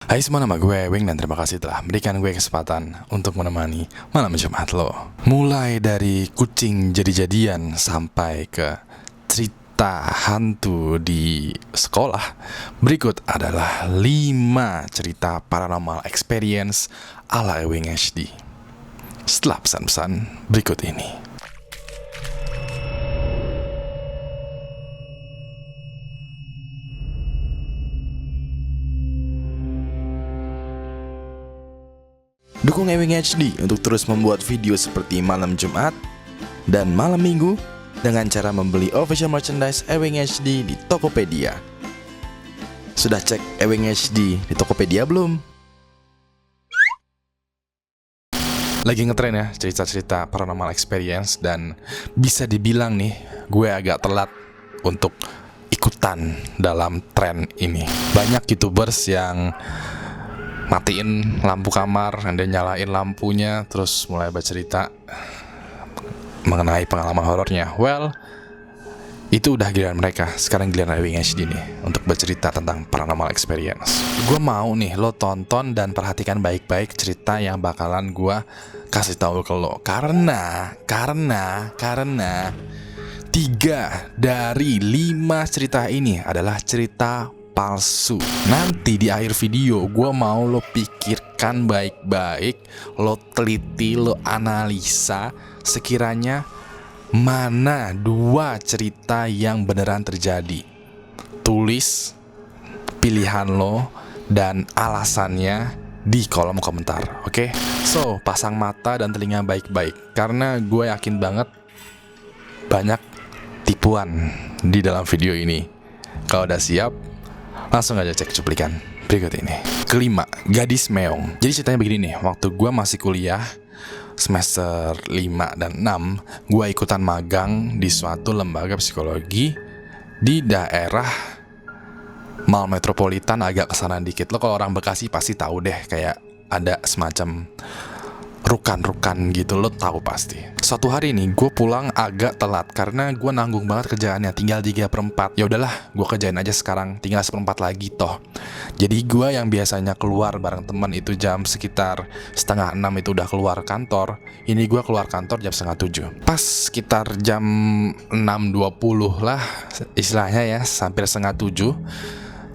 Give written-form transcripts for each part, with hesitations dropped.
Hai semua, nama gue Ewing dan terima kasih telah memberikan gue kesempatan untuk menemani malam Jumat lo. Mulai dari kucing jadi-jadian sampai ke cerita hantu di sekolah. Berikut adalah 5 cerita paranormal experience ala Ewing HD. Setelah pesan-pesan berikut ini. Dukung Ewing HD untuk terus membuat video seperti malam Jumat dan malam Minggu dengan cara membeli official merchandise Ewing HD di Tokopedia. Sudah cek Ewing HD di Tokopedia belum? Lagi ngetren ya cerita-cerita paranormal experience, dan bisa dibilang nih gue agak telat untuk ikutan dalam tren ini. Banyak YouTubers yang matiin lampu kamar, dan nyalain lampunya, terus mulai bercerita mengenai pengalaman horornya. Well, itu udah giliran mereka. Sekarang giliran Ewing HD nih untuk bercerita tentang paranormal experience. Gue mau nih lo tonton dan perhatikan baik-baik cerita yang bakalan gue kasih tahu ke lo. Karena 3 dari 5 cerita ini adalah cerita palsu. Nanti di akhir video gue mau lo pikirkan baik-baik, lo teliti, lo analisa sekiranya mana 2 cerita yang beneran terjadi. Tulis pilihan lo dan alasannya di kolom komentar, oke? So, pasang mata dan telinga baik-baik, karena gue yakin banget banyak tipuan di dalam video ini. Kalau udah siap, langsung aja cek cuplikan berikut ini. Kelima, gadis meong. Jadi ceritanya begini nih, waktu gue masih kuliah semester 5 dan 6, gue ikutan magang di suatu lembaga psikologi di daerah Mall Metropolitan, agak kesana dikit. Lo kalau orang Bekasi pasti tahu deh, kayak ada semacam rukan-rukan gitu, lo tahu pasti. Suatu hari nih gue pulang agak telat karena gue nanggung banget kerjaannya, tinggal 3/4. Ya udahlah, gue kerjain aja sekarang, tinggal 1/4 lagi toh. Jadi gue yang biasanya keluar bareng teman itu jam sekitar 5:30 itu udah keluar kantor. Ini gue keluar kantor jam 6:30. Pas sekitar jam 6:20 lah istilahnya ya, hampir 6:30,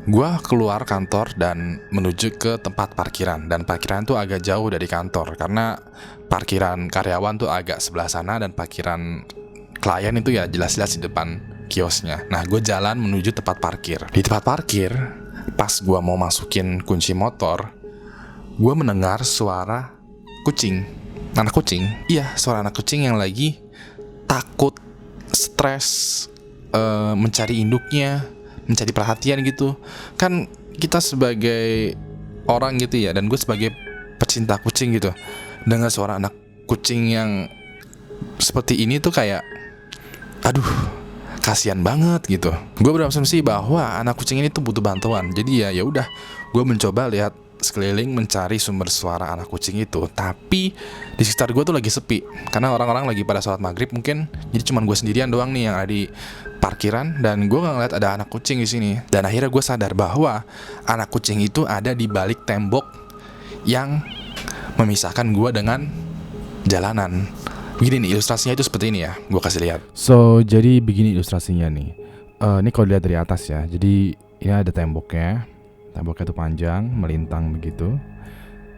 gue keluar kantor dan menuju ke tempat parkiran. Dan parkiran tuh agak jauh dari kantor, karena parkiran karyawan tuh agak sebelah sana, dan parkiran klien itu ya jelas-jelas di depan kiosnya. Nah, gue jalan menuju tempat parkir. Di tempat parkir, pas gue mau masukin kunci motor, gue mendengar suara kucing. Anak kucing? Iya, suara anak kucing yang lagi takut, stres, mencari induknya, mencari perhatian gitu. Kan kita sebagai orang gitu ya, dan gue sebagai pecinta kucing gitu, dengar suara anak kucing yang seperti ini tuh kayak, aduh, kasihan banget gitu. Gue berasumsi bahwa anak kucing ini tuh butuh bantuan. Jadi ya udah, gue mencoba lihat sekeliling mencari sumber suara anak kucing itu. Tapi di sekitar gue tuh lagi sepi, karena orang-orang lagi pada sholat maghrib mungkin. Jadi cuman gue sendirian doang nih yang ada di parkiran, dan gue nggak ngeliat ada anak kucing di sini. Dan akhirnya gue sadar bahwa anak kucing itu ada di balik tembok yang memisahkan gue dengan jalanan. Begini nih ilustrasinya itu seperti ini ya, gue kasih lihat. So, jadi begini ilustrasinya nih. Ini kalau dilihat dari atas ya. Jadi ini ada temboknya. Temboknya itu panjang, melintang begitu.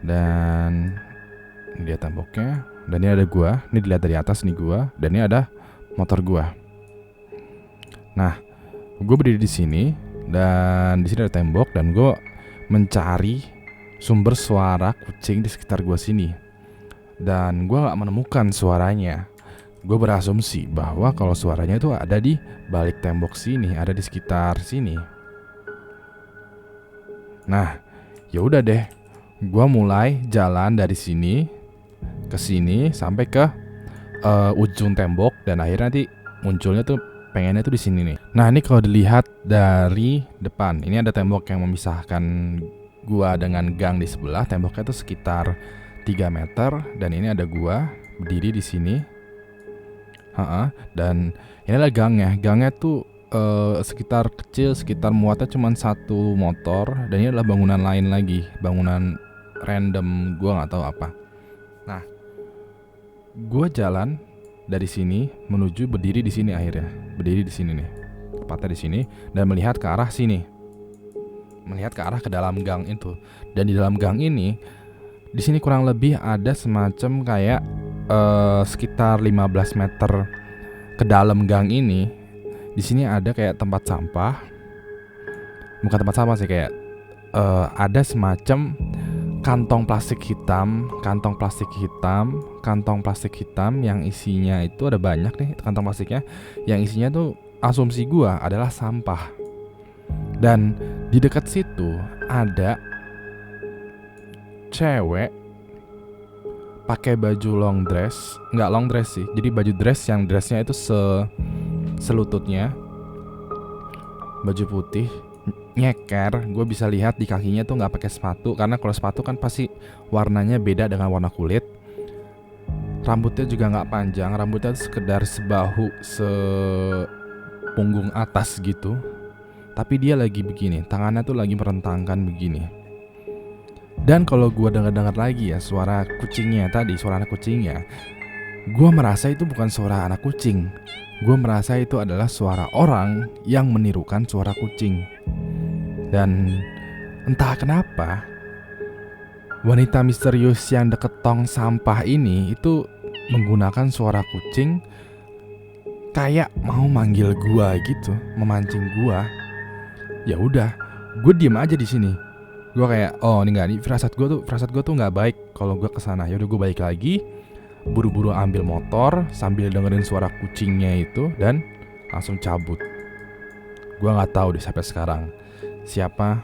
Dan ini dia temboknya. Dan ini ada gua. Ini dilihat dari atas nih gua. Dan ini ada motor gua. Nah, gue berdiri di sini, dan di sini ada tembok, dan gue mencari sumber suara kucing di sekitar gue sini. Dan gue gak menemukan suaranya. Gue berasumsi bahwa kalau suaranya itu ada di balik tembok sini, ada di sekitar sini. Nah, ya udah deh. Gue mulai jalan dari sini ke sini sampai ke ujung tembok, dan akhirnya nanti munculnya tuh pengennya tuh di sini nih. Nah, ini kalau dilihat dari depan, ini ada tembok yang memisahkan gua dengan gang di sebelah. Temboknya tuh sekitar 3 meter, dan ini ada gua berdiri di sini. Dan ini adalah gangnya. Gangnya tuh sekitar kecil, sekitar muatnya cuma satu motor, dan ini adalah bangunan lain lagi, bangunan random, gue nggak tahu apa. Nah, gue jalan dari sini menuju berdiri di sini akhirnya, berdiri di sini nih, tepatnya di sini, dan melihat ke arah sini, melihat ke arah ke dalam gang itu. Dan di dalam gang ini, di sini kurang lebih ada semacam kayak sekitar 15 meter ke dalam gang ini. Di sini ada kayak tempat sampah, bukan tempat sampah sih, kayak ada semacam kantong plastik hitam yang isinya itu ada banyak nih kantong plastiknya, yang isinya tuh asumsi gua adalah sampah. Dan di dekat situ ada cewek pakai baju long dress, nggak long dress sih, jadi baju dress yang dressnya itu selututnya, baju putih, nyeker. Gue bisa lihat di kakinya tuh nggak pakai sepatu, karena kalau sepatu kan pasti warnanya beda dengan warna kulit. Rambutnya juga nggak panjang, rambutnya tuh sekedar sebahu, sepunggung atas gitu. Tapi dia lagi begini, tangannya tuh lagi merentangkan begini. Dan kalau gue dengar lagi ya suara kucingnya tadi, suara anak kucingnya, gue merasa itu bukan suara anak kucing. Gue merasa itu adalah suara orang yang menirukan suara kucing. Dan entah kenapa wanita misterius yang deket tong sampah ini itu menggunakan suara kucing, kayak mau manggil gua gitu, memancing gua. Ya udah, gue diem aja di sini. Gue kayak, oh ini nggak, firasat gue tuh nggak baik kalau gue kesana. Ya udah, gue balik lagi, buru-buru ambil motor sambil dengerin suara kucingnya itu dan langsung cabut. Gue nggak tahu deh sampai sekarang siapa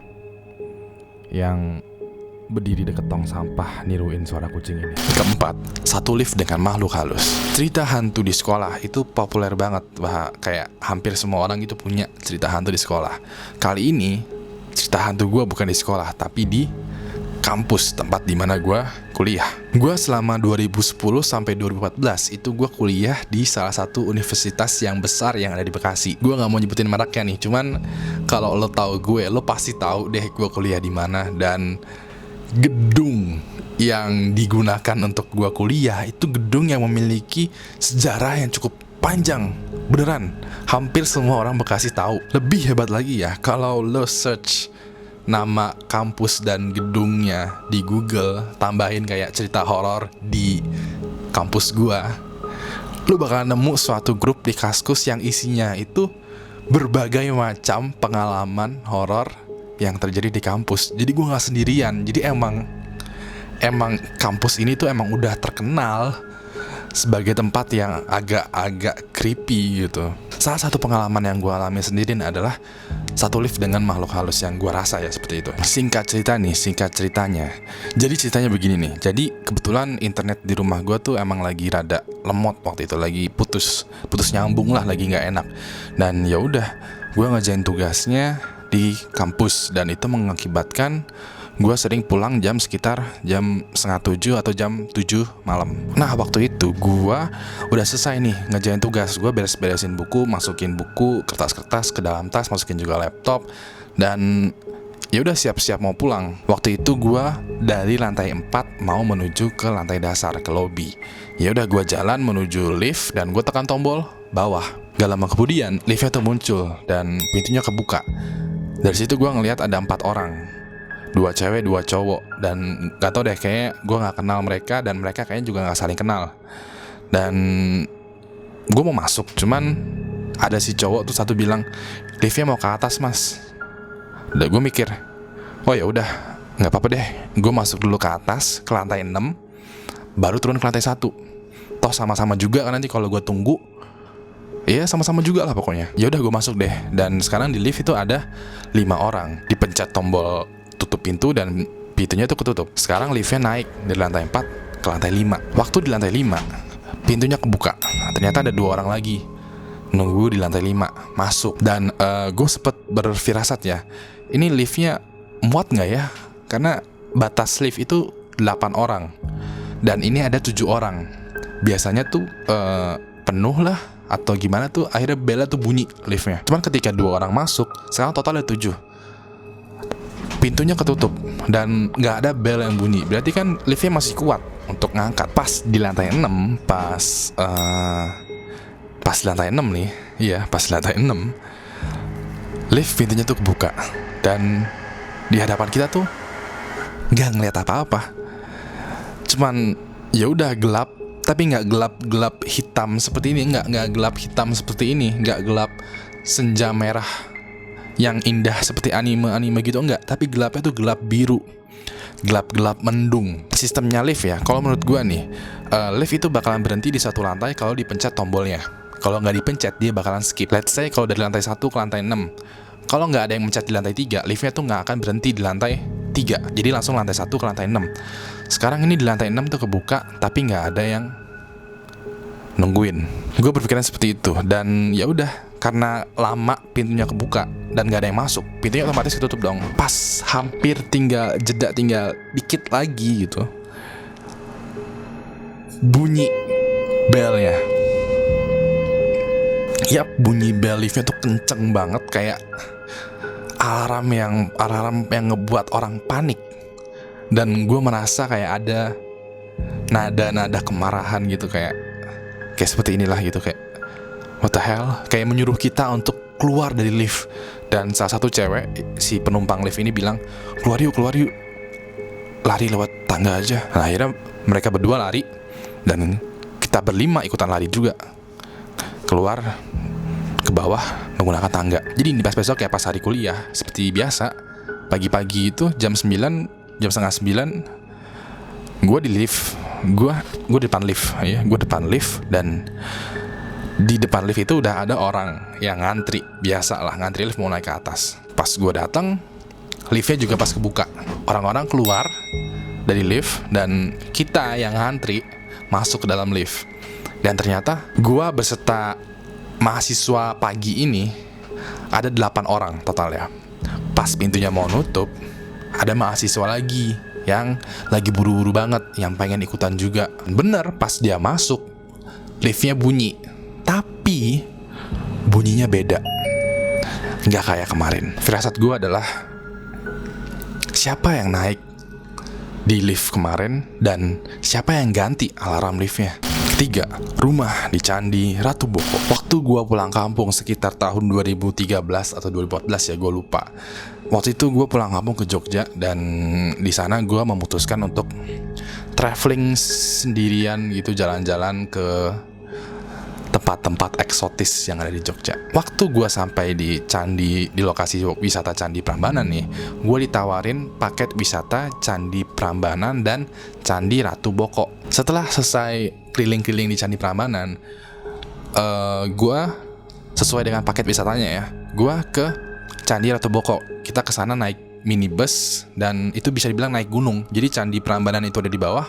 yang berdiri deket tong sampah niruin suara kucing ini. Keempat, satu lift dengan makhluk halus. Cerita hantu di sekolah itu populer banget, kayak hampir semua orang itu punya cerita hantu di sekolah. Kali ini cerita hantu gue bukan di sekolah, tapi di kampus tempat dimana gue kuliah. Gue selama 2010 sampai 2014 itu gue kuliah di salah satu universitas yang besar yang ada di Bekasi. Gue nggak mau nyebutin mereknya nih, cuman kalau lo tahu gue, lo pasti tahu deh gue kuliah di mana. Dan gedung yang digunakan untuk gue kuliah itu gedung yang memiliki sejarah yang cukup panjang. Beneran, hampir semua orang Bekasi tahu. Lebih hebat lagi ya, kalau lo search nama kampus dan gedungnya di Google, tambahin kayak cerita horor di kampus gua, lu bakal nemu suatu grup di Kaskus yang isinya itu berbagai macam pengalaman horor yang terjadi di kampus. Jadi gua nggak sendirian. Jadi emang kampus ini tuh emang udah terkenal sebagai tempat yang agak-agak creepy gitu. Salah satu pengalaman yang gue alami sendiri adalah satu lift dengan makhluk halus yang gue rasa ya seperti itu. Singkat ceritanya. Jadi ceritanya begini nih. Jadi kebetulan internet di rumah gue tuh emang lagi rada lemot waktu itu, lagi putus nyambung lah, lagi nggak enak. Dan ya udah, gue ngerjain tugasnya di kampus dan itu mengakibatkan gue sering pulang sekitar jam 6:30 atau jam 7 malam. Nah waktu itu gue udah selesai nih ngerjain tugas. Gue beres-beresin buku, masukin buku, kertas-kertas ke dalam tas, masukin juga laptop, dan ya udah siap-siap mau pulang. Waktu itu gue dari lantai 4 mau menuju ke lantai dasar, ke lobby. Ya udah, gue jalan menuju lift dan gue tekan tombol bawah. Gak lama kemudian liftnya tuh muncul dan pintunya kebuka. Dari situ gue ngelihat ada 4 orang, 2 cewek 2 cowok, dan gak tau deh, kayaknya gue gak kenal mereka dan mereka kayaknya juga gak saling kenal. Dan gue mau masuk, cuman ada si cowok tuh satu bilang, liftnya mau ke atas mas. Dan gue mikir, oh ya udah, nggak apa-apa deh, gue masuk dulu ke atas, ke lantai 6, baru turun ke lantai 1. Toh sama-sama juga kan nanti kalau gue tunggu, iya sama-sama juga lah pokoknya. Ya udah, gue masuk deh. Dan sekarang di lift itu ada 5 orang. Dipencet tombol tutup pintu dan pintunya itu ketutup. Sekarang liftnya naik dari lantai 4 ke lantai 5. Waktu di lantai 5 pintunya kebuka, ternyata ada 2 orang lagi nunggu di lantai 5 masuk. Dan gue sempet berfirasat ya, ini liftnya muat gak ya? Karena batas lift itu 8 orang dan ini ada 7 orang. Biasanya tuh penuh lah atau gimana tuh, akhirnya bella tuh bunyi liftnya. Cuman ketika 2 orang masuk, sekarang total ada 7. Pintunya ketutup dan nggak ada bel yang bunyi. Berarti kan liftnya masih kuat untuk ngangkat. Pas di lantai 6, pas di lantai 6 nih, iya pas di lantai 6, lift pintunya tuh kebuka dan di hadapan kita tuh nggak ngeliat apa-apa. Cuman ya udah gelap, tapi nggak gelap hitam seperti ini, nggak gelap hitam seperti ini, nggak gelap senja merah yang indah seperti anime gitu, enggak, tapi gelapnya tuh gelap biru, gelap mendung. Sistemnya lift ya, kalau menurut gua nih, lift itu bakalan berhenti di satu lantai kalau dipencet tombolnya. Kalau nggak dipencet dia bakalan skip. Let's say kalau dari lantai 1 ke lantai 6, kalau nggak ada yang mencet di lantai 3, liftnya tuh nggak akan berhenti di lantai 3, jadi langsung lantai 1 ke lantai 6. Sekarang ini di lantai 6 tuh kebuka, tapi nggak ada yang nungguin. Gue berpikiran seperti itu, dan ya udah, karena lama pintunya kebuka dan gak ada yang masuk, pintunya otomatis ketutup dong. Pas hampir tinggal dikit lagi gitu, bunyi belnya. Yap, bunyi bel liftnya tuh kenceng banget, kayak alarm yang ngebuat orang panik. Dan gue merasa kayak ada nada kemarahan gitu, kayak seperti inilah gitu, kayak what the hell, kayak menyuruh kita untuk keluar dari lift. Dan salah satu cewek, si penumpang lift ini bilang, keluar yuk, lari lewat tangga aja. Nah, akhirnya mereka berdua lari dan kita berlima ikutan lari juga, keluar ke bawah menggunakan tangga. Jadi pas besok ya, pas hari kuliah seperti biasa, pagi-pagi itu jam 9, jam setengah 9, gue di lift, gue depan lift ya, gue depan lift, dan di depan lift itu udah ada orang yang ngantri, biasa lah ngantri lift mau naik ke atas. Pas gue datang, liftnya juga pas kebuka, orang-orang keluar dari lift dan kita yang ngantri masuk ke dalam lift. Dan ternyata gue beserta mahasiswa pagi ini ada 8 orang total ya. Pas pintunya mau nutup, ada mahasiswa lagi yang lagi buru-buru banget, yang pengen ikutan juga. Bener, pas dia masuk, liftnya bunyi, tapi bunyinya beda, nggak kayak kemarin. Firasat gue adalah, siapa yang naik di lift kemarin dan siapa yang ganti alarm liftnya. Ketiga, rumah di Candi Ratu Boko. Waktu gue pulang kampung sekitar tahun 2013 atau 2014 ya, gue lupa. Waktu itu gue pulang kampung ke Jogja, dan di sana gue memutuskan untuk traveling sendirian gitu, jalan-jalan ke tempat-tempat eksotis yang ada di Jogja. Waktu gue sampai di Candi, di lokasi wisata Candi Prambanan nih, gue ditawarin paket wisata Candi Prambanan dan Candi Ratu Boko. Setelah selesai keliling-keliling di Candi Prambanan, gue sesuai dengan paket wisatanya ya, gue ke Candi Ratu Boko. Kita kesana naik minibus, dan itu bisa dibilang naik gunung. Jadi Candi Prambanan itu ada di bawah,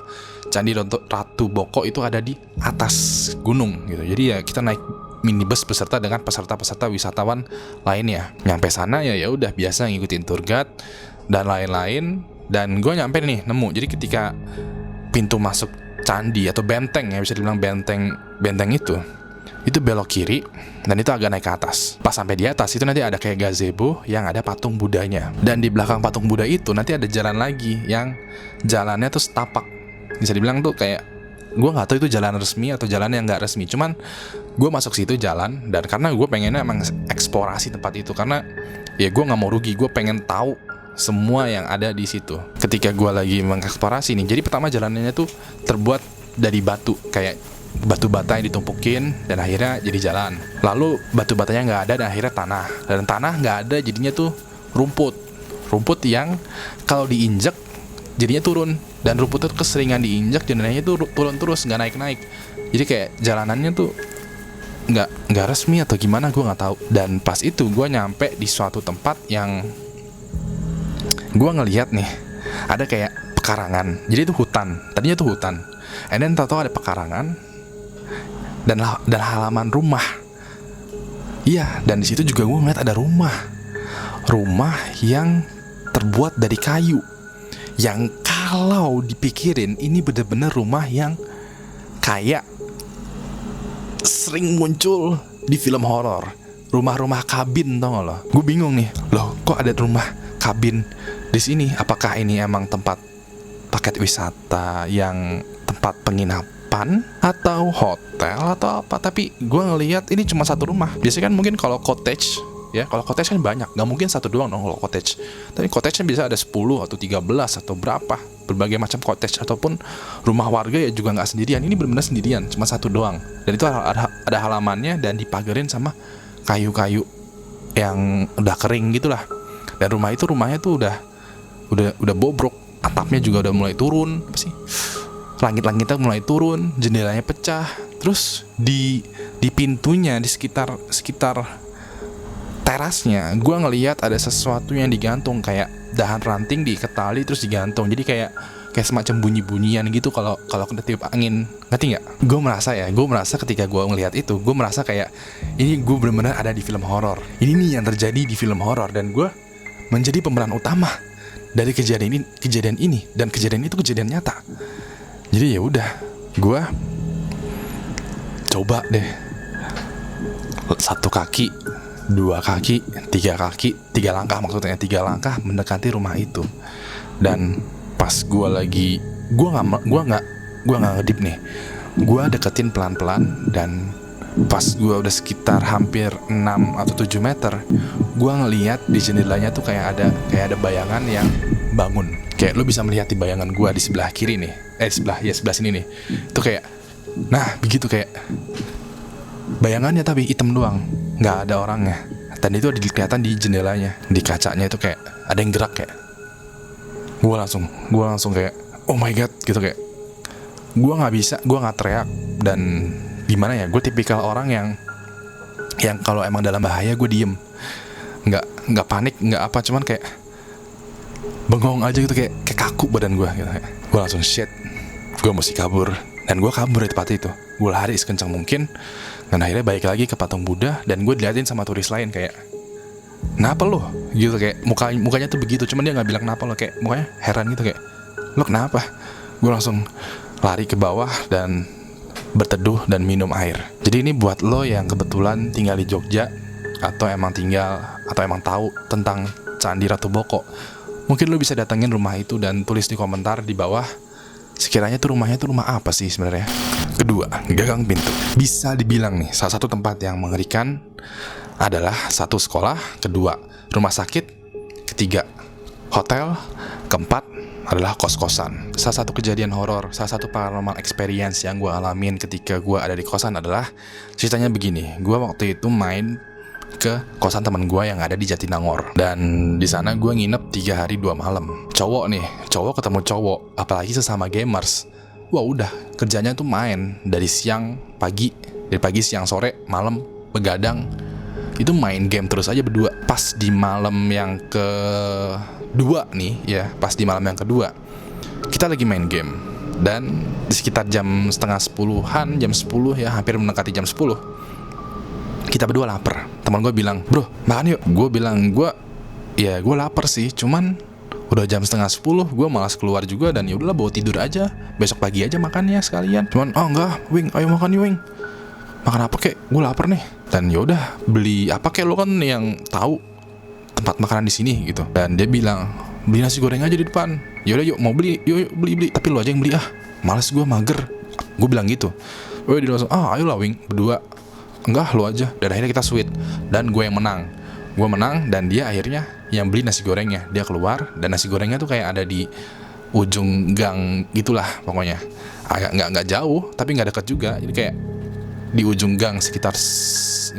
Candi Ratu Boko itu ada di atas gunung gitu. Jadi ya kita naik minibus beserta dengan peserta-peserta wisatawan lainnya. Nyampe sana ya udah biasa ngikutin tour guide dan lain-lain. Dan gue nyampe nih nemu. Jadi ketika pintu masuk candi atau benteng ya, bisa dibilang benteng itu belok kiri dan itu agak naik ke atas. Pas sampai di atas itu nanti ada kayak gazebo yang ada patung Budanya. Dan di belakang patung Buddha itu nanti ada jalan lagi yang jalannya tuh setapak. Bisa dibilang tuh kayak, gue nggak tahu itu jalan resmi atau jalan yang nggak resmi. Cuman gue masuk situ jalan, dan karena gue pengennya emang eksplorasi tempat itu, karena ya gue nggak mau rugi, gue pengen tahu semua yang ada di situ. Ketika gue lagi mengeksplorasi nih, jadi pertama jalanannya tuh terbuat dari batu, kayak batu bata yang ditumpukin dan akhirnya jadi jalan. Lalu batu batanya nggak ada dan akhirnya tanah, dan tanah nggak ada jadinya tuh rumput yang kalau diinjek jadinya turun, dan rumput itu keseringan diinjak jadinya tuh turun terus, nggak naik. Jadi kayak jalanannya tuh nggak resmi atau gimana, gue nggak tahu. Dan pas itu gue nyampe di suatu tempat yang gue ngelihat nih ada kayak pekarangan. Jadi itu hutan, tadinya tuh hutan, and then tahu ada pekarangan dan halaman rumah. Iya, dan di situ juga gue ngeliat ada rumah yang terbuat dari kayu, yang kalau dipikirin ini bener-bener rumah yang kayak sering muncul di film horor. Rumah-rumah kabin, tau gak lo? Gue bingung nih, loh kok ada rumah kabin di sini? Apakah ini emang tempat paket wisata, yang tempat penginapan, atau hotel, atau apa? Tapi gue ngelihat ini cuma satu rumah. Biasanya kan mungkin kalau cottage, ya kalau cottage kan banyak, nggak mungkin satu doang dong kalau cottage. Tapi cottage kan bisa ada 10 atau 13 atau berapa, berbagai macam cottage. Ataupun rumah warga ya juga nggak sendirian. Ini benar-benar sendirian, cuma satu doang. Dan itu ada halamannya dan dipagarin sama kayu-kayu yang udah kering gitulah. Dan rumahnya tuh udah bobrok, atapnya juga udah mulai turun, apa sih? Langit-langitnya mulai turun, jendelanya pecah. Terus di pintunya, di sekitar terasnya, gue ngelihat ada sesuatu yang digantung, kayak dahan ranting diikat tali terus digantung. Jadi kayak semacam bunyi-bunyian gitu kalau kena tiup angin. Ngerti nggak? Gue merasa ketika gue ngelihat itu, gue merasa kayak ini gue benar-benar ada di film horor. Ini nih yang terjadi di film horor, dan gue menjadi pemeran utama dari kejadian ini, dan kejadian itu kejadian nyata. Jadi ya udah, gue coba deh 1 kaki, 2 kaki, 3 kaki, 3 langkah, maksudnya 3 langkah mendekati rumah itu. Dan pas gue nggak ngedip nih, gue deketin pelan-pelan. Dan pas gue udah sekitar hampir 6 atau 7 meter, gue ngeliat di jendelanya tuh kayak ada bayangan yang bangun. Kayak lo bisa melihat di bayangan gue di sebelah kiri nih, sebelah sini nih. Itu kayak, nah begitu, kayak bayangannya tapi hitam doang, nggak ada orangnya. Dan itu ada kelihatan di jendelanya, di kacanya itu kayak ada yang gerak. Kayak gue langsung kayak oh my god gitu. Kayak gue nggak teriak. Dan gimana ya, gue tipikal orang yang kalau emang dalam bahaya gue diem, nggak panik, nggak apa, cuman kayak bengong aja gitu, kayak kaku badan gue gitu. Gue langsung shit, gue mesti kabur. Dan gue kabur dari tempat itu, gue lari sekencang mungkin. Dan akhirnya balik lagi ke patung Buddha, dan gue diliatin sama turis lain kayak, kenapa lo? Gitu, kayak mukanya tuh begitu, cuman dia nggak bilang kenapa lo, kayak mukanya heran gitu, kayak lo kenapa? Gue langsung lari ke bawah dan berteduh dan minum air. Jadi ini buat lo yang kebetulan tinggal di Jogja, atau emang tahu tentang Candi Ratu Boko, mungkin lo bisa datengin rumah itu dan tulis di komentar di bawah, sekiranya tuh rumahnya tuh rumah apa sih sebenarnya. Kedua, gagang pintu. Bisa dibilang nih, salah satu tempat yang mengerikan adalah 1, sekolah, 2, rumah sakit, 3, hotel, 4 adalah kos-kosan. Salah satu kejadian horor, salah satu paranormal experience yang gue alamin ketika gue ada di kosan adalah, ceritanya begini. Gue waktu itu main ke kosan teman gue yang ada di Jatinangor, dan di sana gue nginep 3 hari 2 malam. Cowok ketemu cowok, apalagi sesama gamers. Wah udah, kerjanya tuh main dari pagi, siang, sore, malam, begadang. Itu main game terus aja berdua. Pas di malam yang kedua nih ya, kita lagi main game. Dan di sekitar jam setengah 10-an, jam 10 ya, hampir mendekati jam 10, kita berdua lapar. Teman gue bilang, bro makan yuk. Gue bilang, gue lapar sih, cuman udah jam setengah 10, gue malas keluar juga. Dan ya udahlah, bawa tidur aja, besok pagi aja makannya sekalian. Cuman oh enggak, Wing, ayo makan yuk Wing. Makan apa kek? Gue lapar nih. Dan yaudah, beli apa kek, lo kan yang tahu tempat makanan di sini gitu. Dan dia bilang, beli nasi goreng aja di depan. Yaudah yuk, mau beli, yuk beli. Tapi lo aja yang beli, males gue, mager. Gue bilang gitu. Dia langsung, ayolah Wing, berdua. Enggak, lo aja. Dan akhirnya kita sweet, dan gue yang menang. Dan dia akhirnya yang beli nasi gorengnya. Dia keluar, dan nasi gorengnya tuh kayak ada di ujung gang gitulah pokoknya. Agak nggak jauh, tapi nggak dekat juga. Jadi kayak di ujung gang sekitar 15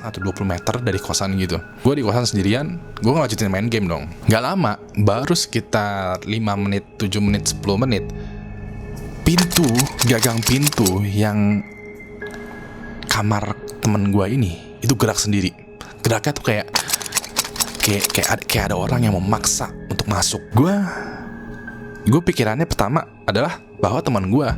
atau 20 meter dari kosan gitu. Gue di kosan sendirian, gue ngelanjutin main game dong. Gak lama, baru sekitar 5 menit, 7 menit, 10 menit, gagang pintu yang kamar temen gue ini itu gerak sendiri. Geraknya tuh kayak ada orang yang memaksa untuk masuk. Gue pikirannya pertama adalah bahwa teman gue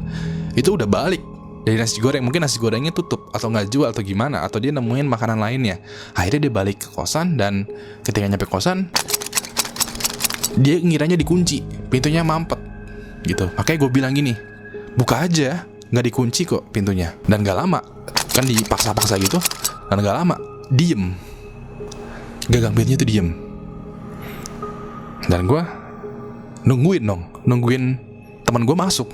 itu udah balik dari nasi goreng. Mungkin nasi gorengnya tutup, atau nggak jual, atau gimana, atau dia nemuin makanan lainnya. Akhirnya dia balik ke kosan, dan ketika nyampe kosan, dia ngiranya dikunci, pintunya mampet gitu. Makanya gue bilang gini, buka aja, nggak dikunci kok pintunya. Dan gak lama, kan dipaksa-paksa gitu. Dan gak lama diem, gagang pintunya tuh diem. Dan gue nungguin teman gue masuk.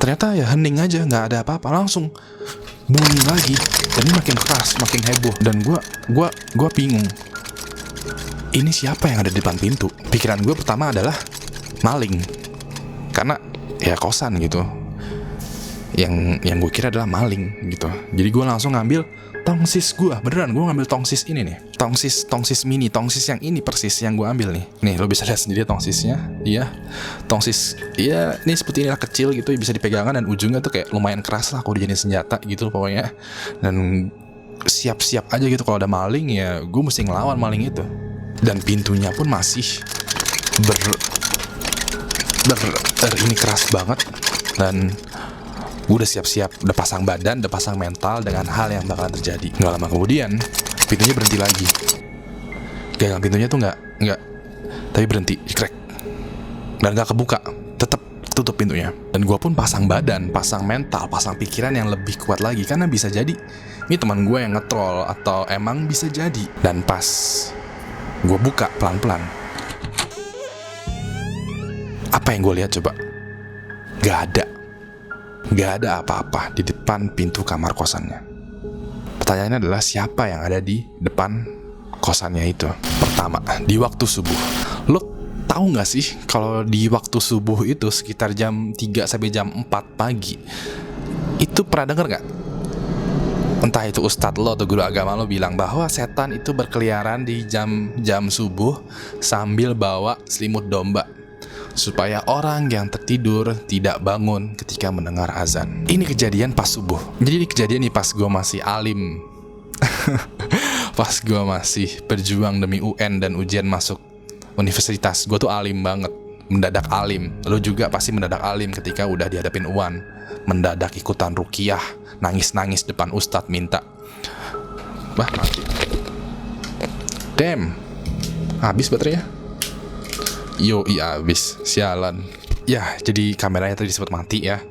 Ternyata ya hening aja, nggak ada apa-apa, langsung bunyi lagi. Dan ini makin keras, makin heboh. Dan gue bingung, ini siapa yang ada di depan pintu? Pikiran gue pertama adalah maling, karena ya kosan gitu. Yang gue kira adalah maling gitu. Jadi gue langsung ngambil tongsis gue, beneran gue ngambil tongsis ini nih, tongsis mini, tongsis yang ini persis yang gue ambil nih. Nih lo bisa lihat sendiri tongsisnya, iya, tongsis, iya, ini seperti inilah, kecil gitu, bisa dipegangkan dan ujungnya tuh kayak lumayan keras lah kalau dijadiin senjata gitu pokoknya. Dan siap-siap aja gitu kalau ada maling ya gue mesti ngelawan maling itu. Dan pintunya pun masih ini keras banget. Dan gue udah siap-siap, udah pasang badan, udah pasang mental dengan hal yang bakalan terjadi. Nggak lama kemudian pintunya berhenti lagi. Gagang pintunya tuh nggak, tapi berhenti, crack, dan nggak kebuka, tetap tutup pintunya. Dan gue pun pasang badan, pasang mental, pasang pikiran yang lebih kuat lagi, karena bisa jadi ini teman gue yang nge-troll atau emang bisa jadi. Dan pas gue buka pelan-pelan, apa yang gue lihat coba? Gak ada apa-apa di depan pintu kamar kosannya. Pertanyaannya adalah siapa yang ada di depan kosannya itu? Pertama, di waktu subuh. Lo tahu gak sih kalau di waktu subuh itu sekitar jam 3 sampai jam 4 pagi, itu pernah denger gak? Entah itu ustadz lo atau guru agama lo bilang bahwa setan itu berkeliaran di jam subuh sambil bawa selimut domba, supaya orang yang tertidur tidak bangun ketika mendengar azan. Ini kejadian pas subuh. Jadi ini kejadian nih pas gue masih alim. Pas gue masih berjuang demi UN dan ujian masuk universitas. Gue tuh alim banget, mendadak alim. Lo juga pasti mendadak alim ketika udah dihadapin UAN. Mendadak ikutan ruqyah, nangis-nangis depan ustadz minta. Bah, mati. Damn, habis baterainya. Yo, iya habis, sialan. Ya, jadi kameranya tadi sempat mati ya.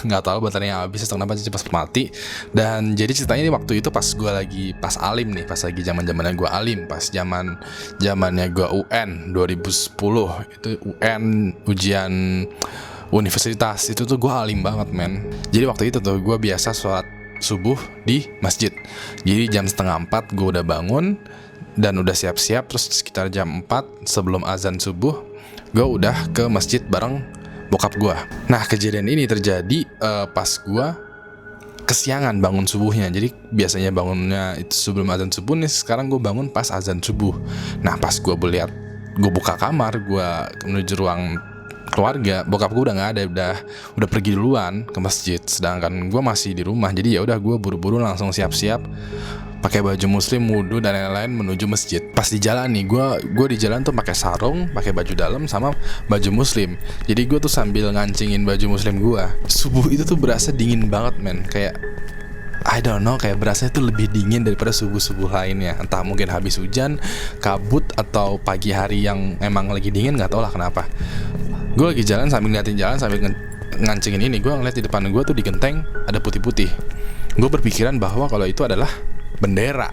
Nggak tahu baterainya habis atau kenapa cepat mati. Dan jadi ceritanya ini waktu itu pas gue lagi pas alim nih, pas lagi zamannya gue alim, pas zamannya gue UN 2010 itu UN ujian universitas itu tuh gue alim banget men. Jadi waktu itu tuh gue biasa sholat subuh di masjid. Jadi jam 3:30 gue udah bangun dan udah siap-siap. Terus sekitar jam 4 sebelum azan subuh gue udah ke masjid bareng bokap gue. Nah kejadian ini terjadi pas gue kesiangan bangun subuhnya. Jadi biasanya bangunnya itu sebelum azan subuh nih, sekarang gue bangun pas azan subuh. Nah pas gue buka kamar, gue menuju ruang keluarga, bokap gue udah nggak ada, udah pergi duluan ke masjid, sedangkan gue masih di rumah. Jadi ya udah gue buru-buru langsung siap-siap, pakai baju muslim, wudu dan lain-lain menuju masjid. Pas di jalan nih, gue di jalan tuh pakai sarung, pakai baju dalam sama baju muslim. Jadi gue tuh sambil ngancingin baju muslim gue. Subuh itu tuh berasa dingin banget men, kayak I don't know, kayak berasa itu lebih dingin daripada subuh-subuh lainnya. Entah mungkin habis hujan, kabut, atau pagi hari yang emang lagi dingin, gak tau lah kenapa. Gue lagi jalan sambil ngeliatin jalan, sambil ngancingin ini, gue ngeliat di depan gue tuh di genteng ada putih-putih. Gue berpikiran bahwa kalau itu adalah bendera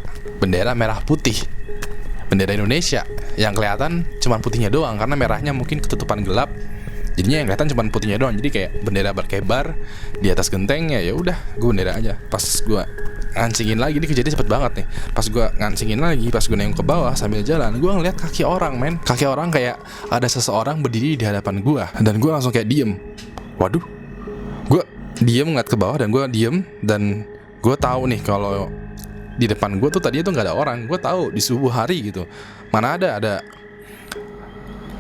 merah putih, bendera Indonesia, yang kelihatan cuma putihnya doang, karena merahnya mungkin ketutupan gelap. Jadinya yang kelihatan cuma putihnya doang. Jadi kayak bendera berkebar di atas gentengnya. Ya udah, gue bendera aja. Pas gue ngancingin lagi, ini kejadian cepet banget nih. Pas gue ngancingin lagi, pas gue nengok ke bawah sambil jalan, gue ngeliat kaki orang men. Kaki orang kayak ada seseorang berdiri di hadapan gue. Dan gue langsung kayak diem. Waduh. Gue diem ngeliat ke bawah dan gue diem. Dan gue tahu nih kalau di depan gue tuh tadinya tuh gak ada orang. Gue tahu di subuh hari gitu, mana ada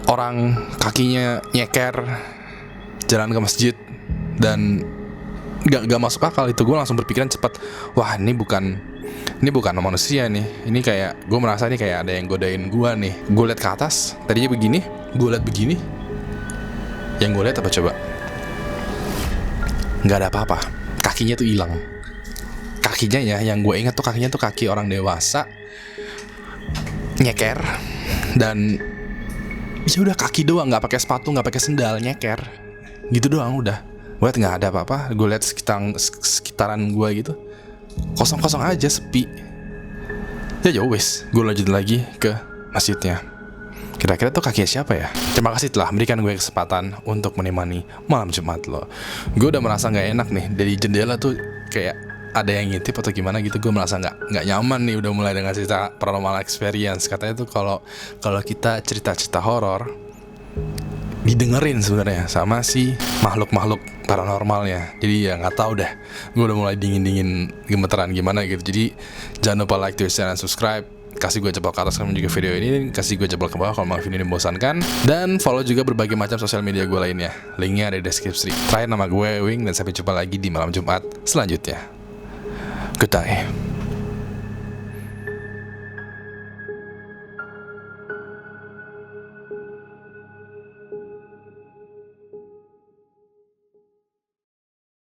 orang kakinya nyeker jalan ke masjid. Dan gak masuk akal itu. Gue langsung berpikiran cepat, wah ini bukan manusia nih. Ini kayak, gue merasa ini kayak ada yang godain gue nih. Gue liat ke atas, tadinya begini, gue liat begini. Yang gue liat apa coba? Gak ada apa-apa. Kakinya tuh hilang. Kakinya ya, yang gue ingat tuh kakinya tuh kaki orang dewasa nyeker. Dan ya udah kaki doang, nggak pakai sepatu, nggak pakai sendal, nyeker gitu doang udah. Gue liat nggak ada apa-apa. Gue liat sekitaran gue gitu kosong-kosong aja, sepi. Ya wes, gue lanjut lagi ke masjidnya. Kira-kira tuh kaki siapa ya? Terima kasih telah memberikan gue kesempatan untuk menemani malam Jumat lo. Gue udah merasa nggak enak nih, dari jendela tuh kayak ada yang ngintip atau gimana gitu. Gue merasa nggak nyaman nih, udah mulai dengan cerita paranormal experience. Katanya tuh kalau kita cerita-cerita horor didengerin sebenarnya sama si makhluk-makhluk paranormalnya. Jadi ya nggak tahu dah, gue udah mulai dingin gemeteran gimana gitu. Jadi jangan lupa like, share, dan subscribe. Kasih gue jempol ke atas kalau juga video ini, kasih gue jempol ke bawah kalau memang video ini membosankan, dan follow juga berbagai macam sosial media gue lainnya. Linknya ada di deskripsi. Terakhir, nama gue Wing, dan sampai jumpa lagi di malam Jumat selanjutnya. Goodbye.